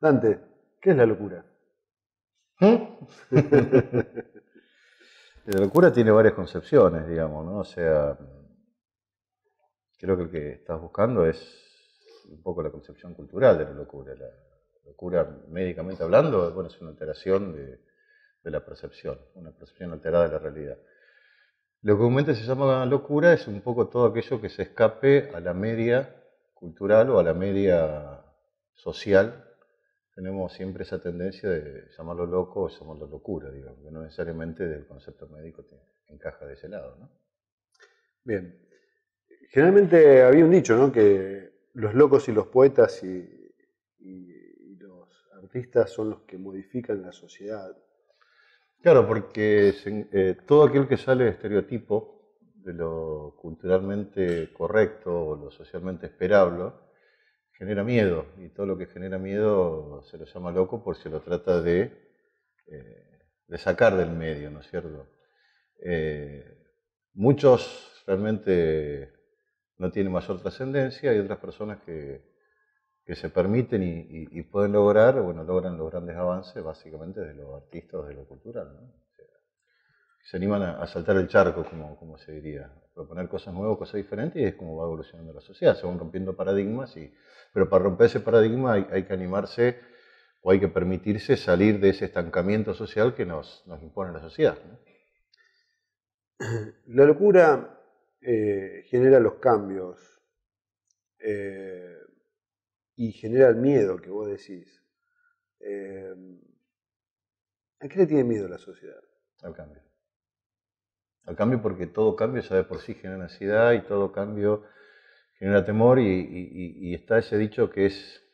Dante, ¿qué es la locura? La locura tiene varias concepciones, digamos, ¿no? O sea, creo que el que estás buscando es un poco la concepción cultural de la locura. La locura, médicamente hablando, bueno, es una alteración de la percepción, una percepción alterada de la realidad. Lo que comúnmente se llama locura es un poco todo aquello que se escape a la media cultural o a la media social. Tenemos siempre esa tendencia de llamarlo loco o llamarlo locura, digamos, que no necesariamente del concepto médico te encaja de ese lado, ¿no? Bien. Generalmente había un dicho, ¿no? Que los locos y los poetas y los artistas son los que modifican la sociedad. Claro, porque todo aquel que sale de estereotipo de lo culturalmente correcto o lo socialmente esperable genera miedo, y todo lo que genera miedo se lo llama loco porque se lo trata de sacar del medio, ¿no es cierto? Muchos realmente no tienen mayor trascendencia, hay otras personas que se permiten y pueden lograr, bueno, logran los grandes avances básicamente de los artistas, de lo cultural, ¿no? O sea, se animan a saltar el charco, como se diría, proponer cosas nuevas, cosas diferentes, y es como va evolucionando la sociedad, se van rompiendo paradigmas, pero para romper ese paradigma hay que animarse o hay que permitirse salir de ese estancamiento social que nos impone la sociedad, ¿no? La locura genera los cambios y genera el miedo que vos decís. ¿A qué le tiene miedo la sociedad? Al cambio. Al cambio, porque todo cambio ya de por sí genera ansiedad y todo cambio genera temor, y está ese dicho que es: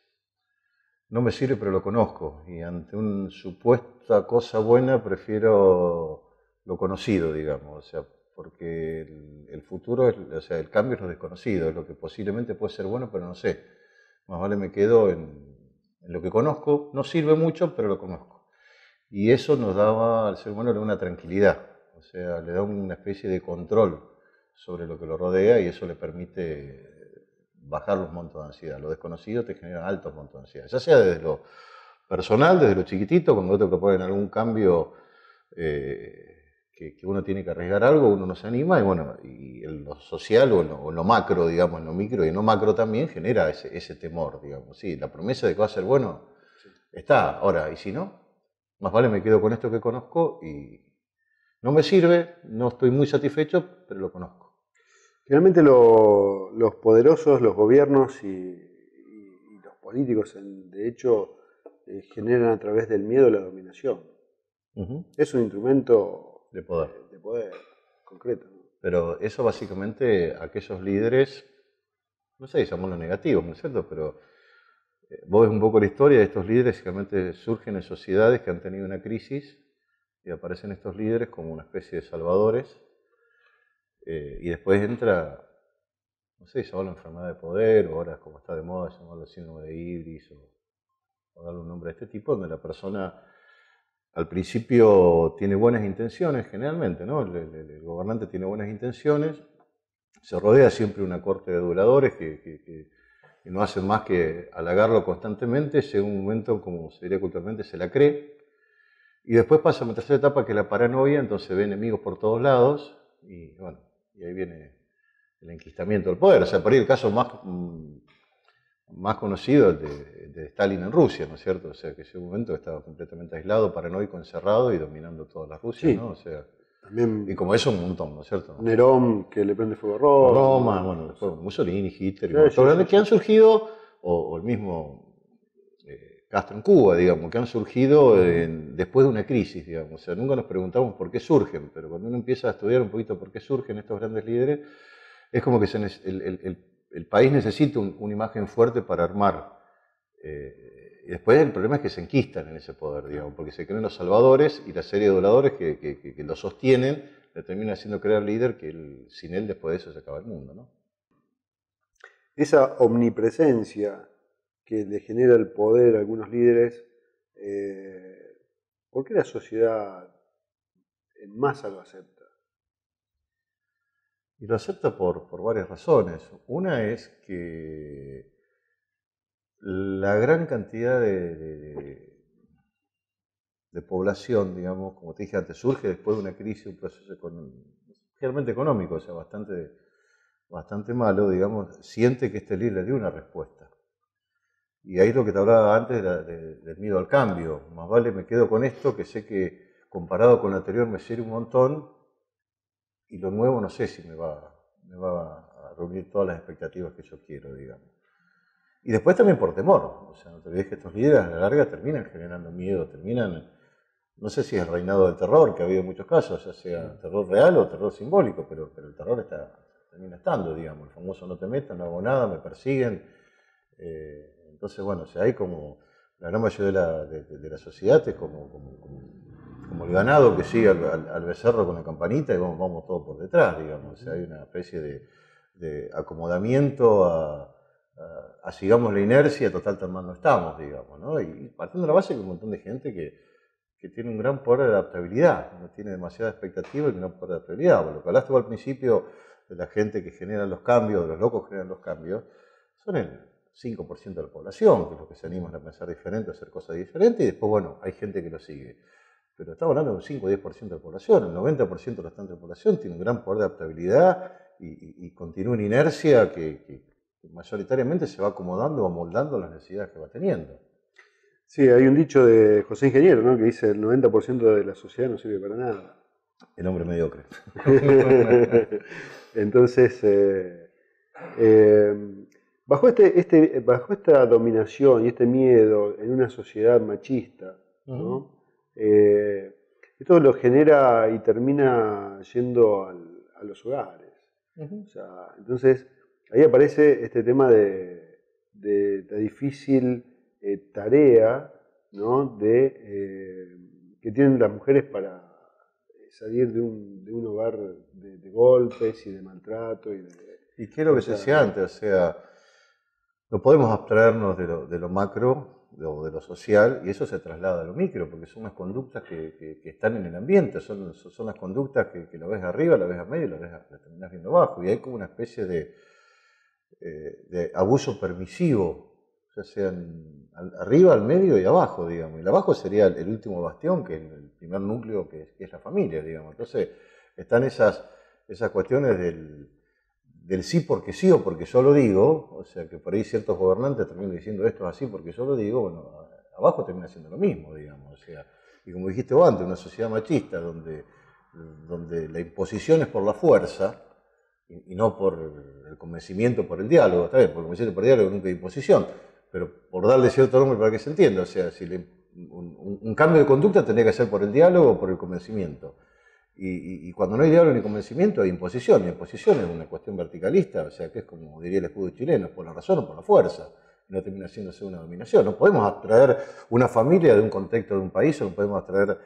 no me sirve pero lo conozco, y ante una supuesta cosa buena prefiero lo conocido, digamos, o sea, porque el futuro, o sea, el cambio es lo desconocido, es lo que posiblemente puede ser bueno, pero no sé. Más vale me quedo en lo que conozco, no sirve mucho, pero lo conozco. Y eso nos daba al ser humano una tranquilidad, o sea, le da una especie de control sobre lo que lo rodea, y eso le permite bajar los montos de ansiedad. Lo desconocido te genera altos montos de ansiedad, ya sea desde lo personal, desde lo chiquitito, cuando te proponen algún cambio que uno tiene que arriesgar algo, uno no se anima, y bueno, y en lo social o en lo macro, digamos, en lo micro y en lo macro también genera ese temor, digamos. Sí, la promesa de que va a ser bueno está, ahora, ¿y si no? Más vale me quedo con esto que conozco y no me sirve, no estoy muy satisfecho, pero lo conozco. Finalmente los poderosos, los gobiernos y los políticos, de hecho, generan a través del miedo la dominación. Es un instrumento de poder, concreto, ¿no? Pero eso básicamente, aquellos líderes, no sé, llamémoslo negativos, ¿no es cierto? Pero vos ves un poco la historia de estos líderes, que realmente surgen en sociedades que han tenido una crisis, y aparecen estos líderes como una especie de salvadores, y después entra, no sé, llamarlo enfermedad de poder, o ahora como está de moda llamarlo síndrome de Ibris, o darle un nombre a este tipo, donde la persona al principio tiene buenas intenciones, generalmente, ¿no? El gobernante tiene buenas intenciones, se rodea siempre de una corte de aduladores que no hacen más que halagarlo constantemente. Llega un momento, como se diría culturalmente, se la cree, Y después pasa a una tercera etapa que es la paranoia, entonces ve enemigos por todos lados y bueno, y ahí viene el enquistamiento del poder. O sea, por ahí el caso más conocido es de Stalin en Rusia, ¿no es cierto? O sea, que en ese momento estaba completamente aislado, paranoico, encerrado y dominando toda la Rusia, Sí, ¿no? O sea, también y como eso un montón, ¿no es cierto? Nerón, que le prende fuego a Roma. Roma, bueno, después Mussolini, Hitler, y Sí, bueno, sí, todos sí, grandes que sí. han surgido, o el mismo Castro en Cuba, digamos, que han surgido después de una crisis, digamos. O sea, nunca nos preguntamos por qué surgen, pero cuando uno empieza a estudiar un poquito por qué surgen estos grandes líderes, es como que el país necesita una imagen fuerte para armar. Y después el problema es que se enquistan en ese poder, digamos, porque se creen los salvadores y la serie de aduladores que lo sostienen le termina haciendo creer al líder que sin él después de eso se acaba el mundo, ¿no? Esa omnipresencia que le genera el poder a algunos líderes, ¿por qué la sociedad en masa lo acepta? Y lo acepta por varias razones. Una es que la gran cantidad de población, digamos, como te dije antes, surge después de una crisis, un proceso generalmente económico, o sea, bastante malo, digamos, siente que este líder le dio una respuesta. Y ahí es lo que te hablaba antes del miedo al cambio. Más vale me quedo con esto, que sé que comparado con lo anterior me sirve un montón, y lo nuevo no sé si me va a reunir todas las expectativas que yo quiero, digamos. Y después también por temor. O sea, no te olvides que estos líderes a la larga terminan generando miedo, no sé si es el reinado del terror, que ha habido muchos casos, ya sea terror real o terror simbólico, pero el terror termina estando, digamos. El famoso no te metas, no hago nada, me persiguen. Entonces, bueno, o sea, hay como la gran mayoría de la sociedad es como el ganado que sigue al becerro con la campanita y vamos todos por detrás, digamos. O sea, hay una especie de acomodamiento a sigamos la inercia, total tan mal no estamos, digamos, ¿no? Y partiendo de la base que hay un montón de gente que tiene un gran poder de adaptabilidad, no tiene demasiada expectativa y un gran poder de adaptabilidad. Bueno, lo que hablaste al principio de la gente que genera los cambios, de los locos que generan los cambios, son el 5% de la población, que es los que se animan a pensar diferente, a hacer cosas diferentes, y después, bueno, hay gente que lo sigue. Pero estamos hablando de un 5 o 10% de la población, el 90% restante de la población tiene un gran poder de adaptabilidad y continúa en inercia que mayoritariamente se va acomodando o amoldando a las necesidades que va teniendo. Sí, hay un dicho de José Ingeniero, ¿no? Que dice el 90% de la sociedad no sirve para nada. El hombre mediocre. Entonces, bajo esta dominación y este miedo en una sociedad machista, ¿no? Esto lo genera y termina yendo a los hogares. O sea, entonces, ahí aparece este tema de la difícil tarea, ¿no? Que tienen las mujeres para salir de un hogar de golpes y de maltrato. Y quiero que se decía antes, o sea, no podemos abstraernos de lo macro o de lo social y eso se traslada a lo micro, porque son las conductas que están en el ambiente, son las conductas que lo ves arriba, lo ves a medio y la terminas viendo abajo. Y hay como una especie de abuso permisivo, ya sean arriba, al medio y abajo, digamos. Y el abajo sería el último bastión, que es el primer núcleo que es la familia, digamos. Entonces están esas cuestiones del sí porque sí o porque yo lo digo, o sea que por ahí ciertos gobernantes terminan diciendo esto es así porque yo lo digo, bueno, abajo termina siendo lo mismo, digamos. O sea, y como dijiste vos antes, una sociedad machista donde la imposición es por la fuerza, y no por el convencimiento, por el diálogo, está bien, por el convencimiento, por el diálogo nunca hay imposición, pero por darle cierto nombre para que se entienda, o sea, si un cambio de conducta tendría que ser por el diálogo o por el convencimiento. Y cuando no hay diálogo ni convencimiento hay imposición, y imposición es una cuestión verticalista, o sea, que es como diría el escudo chileno, por la razón o por la fuerza, y no termina siéndose una dominación. No podemos abstraer una familia de un contexto de un país, o no podemos abstraer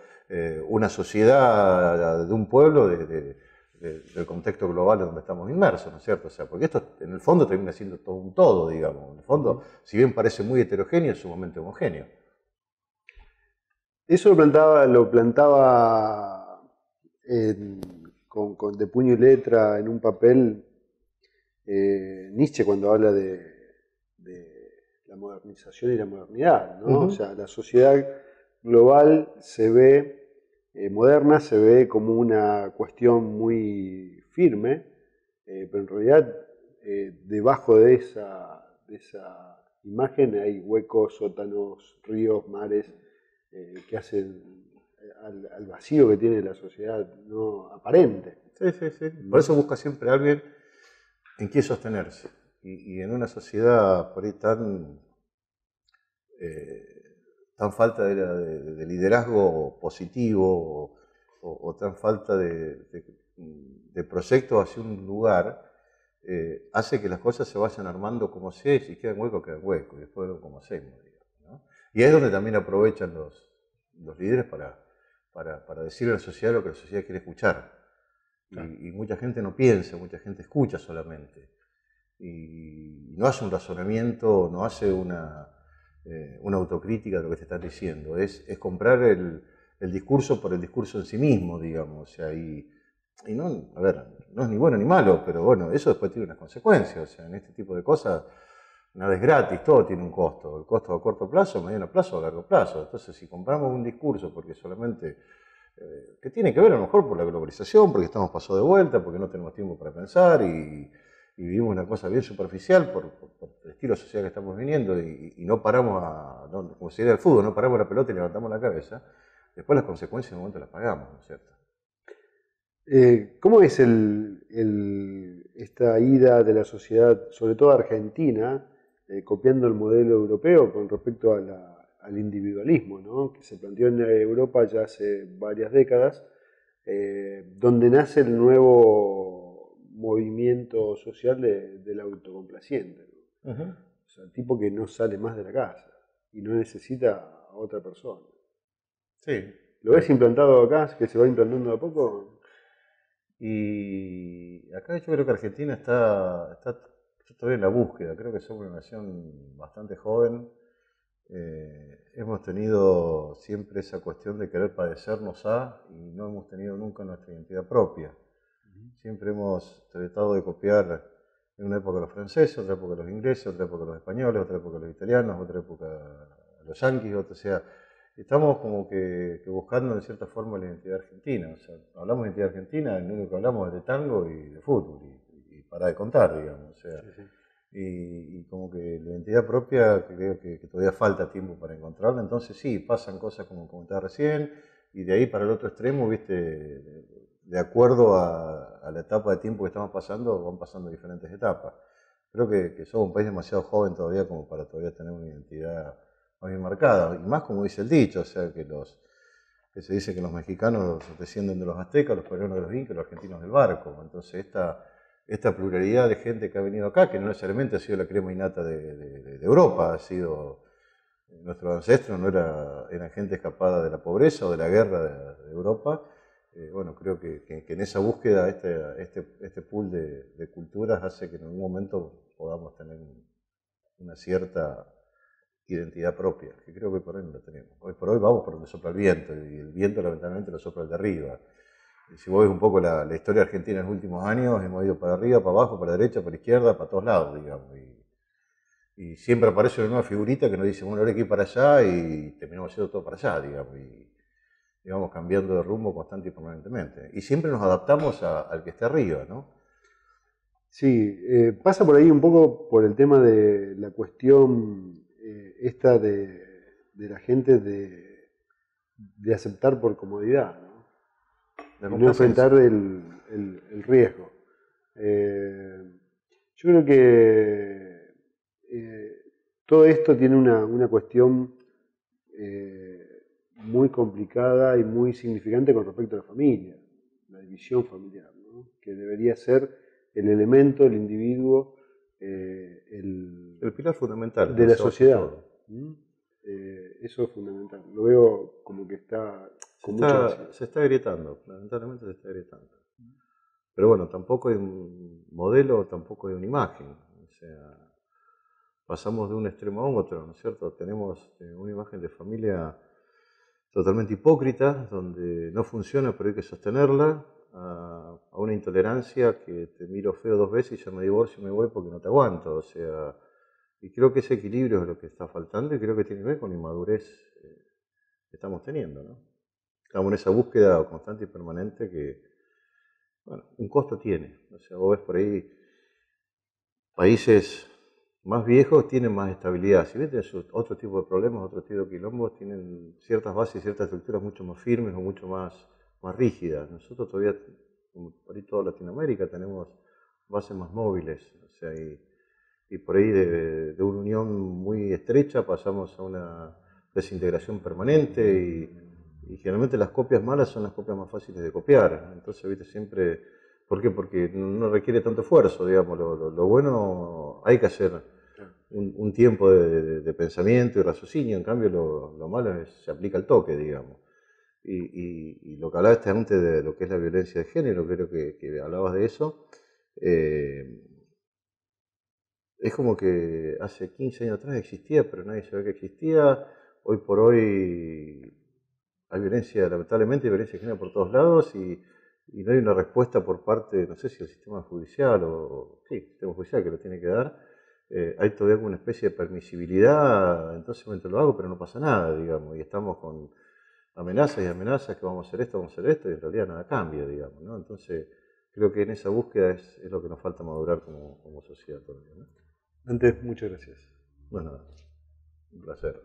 una sociedad de un pueblo del contexto global donde estamos inmersos, ¿no es cierto? O sea, porque esto en el fondo termina siendo todo un todo, digamos. En el fondo, si bien parece muy heterogéneo, es sumamente homogéneo. Eso lo plantaba de puño y letra en un papel Nietzsche cuando habla de la modernización y la modernidad, ¿no? O sea, la sociedad global se ve, moderna, se ve como una cuestión muy firme, pero en realidad debajo de esa imagen hay huecos, sótanos, ríos, mares, que hacen al vacío que tiene la sociedad no aparente. Sí, sí, sí. Por eso busca siempre a alguien en quien sostenerse. Y en una sociedad por ahí tan falta de liderazgo positivo o tan falta de proyecto hacia un lugar, hace que las cosas se vayan armando como sea, y si quedan huecos, quedan huecos, y después como hacemos, digamos, ¿no? Y es donde también aprovechan los líderes para decirle a la sociedad lo que la sociedad quiere escuchar. Claro. Y mucha gente no piensa, mucha gente escucha solamente. Y no hace un razonamiento, no hace una autocrítica de lo que te están diciendo. Es comprar el discurso por el discurso en sí mismo, digamos. O sea, y no, a ver, no es ni bueno ni malo, pero bueno, eso después tiene unas consecuencias. O sea, en este tipo de cosas nada es gratis, todo tiene un costo. El costo a corto plazo, a mediano plazo, a largo plazo. Entonces, si compramos un discurso porque solamente que tiene que ver a lo mejor por la globalización, porque estamos pasados de vuelta, porque no tenemos tiempo para pensar y vivimos una cosa bien superficial por el estilo social que estamos viniendo y no paramos como si era el fútbol, no paramos la pelota y levantamos la cabeza, después las consecuencias en un momento las pagamos, ¿no es cierto? ¿Cómo es esta ida de la sociedad, sobre todo argentina, copiando el modelo europeo con respecto al individualismo, ¿no? Que se planteó en Europa ya hace varias décadas, donde nace el nuevo movimiento social del autocomplaciente, ¿no? Uh-huh. O sea, el tipo que no sale más de la casa y no necesita a otra persona. Sí. ¿Lo ves implantado acá, que se va implantando de a poco? Y acá yo creo que Argentina está todavía en la búsqueda, creo que somos una nación bastante joven. Hemos tenido siempre esa cuestión de querer padecernos y no hemos tenido nunca nuestra identidad propia. Siempre hemos tratado de copiar en una época los franceses, otra época los ingleses, otra época los españoles, otra época los italianos, otra época los yanquis, o sea, estamos como que buscando en cierta forma la identidad argentina. O sea, hablamos de identidad argentina, lo único que hablamos es de tango y de fútbol, y para de contar, digamos. O sea, Sí, sí. y como que la identidad propia creo que todavía falta tiempo para encontrarla, entonces sí, pasan cosas como comentaba recién, y de ahí para el otro extremo, viste, de acuerdo a la etapa de tiempo que estamos pasando, van pasando diferentes etapas. Creo que somos un país demasiado joven todavía como para todavía tener una identidad más bien marcada, y más como dice el dicho, o sea, que se dice que los mexicanos descienden de los aztecas, los peruanos de los incas, los argentinos del barco. Entonces esta pluralidad de gente que ha venido acá, que no necesariamente ha sido la crema innata de Europa, ha sido, nuestros ancestros no eran gente escapada de la pobreza o de la guerra de Europa. Bueno, creo que en esa búsqueda este pool de culturas hace que en algún momento podamos tener una cierta identidad propia, que creo que hoy por hoy no la tenemos. Hoy por hoy vamos por donde sopla el viento, y el viento lamentablemente lo sopla el de arriba. Si vos ves un poco la historia argentina en los últimos años, hemos ido para arriba, para abajo, para la derecha, para la izquierda, para todos lados, digamos. Y siempre aparece una nueva figurita que nos dice, bueno, ahora hay que ir para allá, y terminamos haciendo todo para allá, digamos. Y vamos cambiando de rumbo constante y permanentemente. Y siempre nos adaptamos al que esté arriba, ¿no? Sí, pasa por ahí un poco por el tema de la cuestión esta de la gente de aceptar por comodidad, ¿no? La Y no complacencia. enfrentar el riesgo. Yo creo que todo esto tiene una cuestión muy complicada y muy significante con respecto a la familia, la división familiar, ¿no? Que debería ser el elemento, el individuo, El pilar fundamental, de donde la se basa sociedad. todo. ¿Mm? Eso es fundamental. Lo veo como que está Se con mucho vacío. se está agrietando, lamentablemente se está agrietando. Pero bueno, tampoco hay un modelo, tampoco hay una imagen. O sea, pasamos de un extremo a otro, ¿no es cierto? Tenemos una imagen de familia totalmente hipócrita, donde no funciona pero hay que sostenerla, a una intolerancia que te miro feo dos veces y ya me divorcio y me voy porque no te aguanto. O sea, y creo que ese equilibrio es lo que está faltando y creo que tiene que ver con inmadurez estamos teniendo, ¿no? Estamos en esa búsqueda constante y permanente que, bueno, un costo tiene. O sea, vos ves por ahí países más viejos tienen más estabilidad. Si ves, tienen otro tipo de problemas, otro tipo de quilombos, tienen ciertas bases y ciertas estructuras mucho más firmes o mucho más rígidas. Nosotros todavía, como por ahí toda Latinoamérica, tenemos bases más móviles. O sea, y por ahí de una unión muy estrecha pasamos a una desintegración permanente y generalmente las copias malas son las copias más fáciles de copiar. Entonces, viste, siempre... ¿Por qué? Porque no requiere tanto esfuerzo, digamos. Lo bueno hay que hacer un tiempo de pensamiento y raciocinio, en cambio lo malo se aplica al toque, digamos. Y lo que hablabas antes de lo que es la violencia de género, creo que hablabas de eso, es como que hace 15 años atrás existía, pero nadie sabía que existía. Hoy por hoy hay violencia, lamentablemente hay violencia de género por todos lados y no hay una respuesta por parte, no sé si del sistema judicial sí, el sistema judicial que lo tiene que dar. Hay todavía como una especie de permisibilidad, entonces lo hago, pero no pasa nada, digamos, y estamos con amenazas y amenazas que vamos a hacer esto, y en realidad nada cambia, digamos, ¿no? Entonces, creo que en esa búsqueda es lo que nos falta madurar como sociedad todavía, ¿no? Antes, muchas gracias. Bueno, un placer.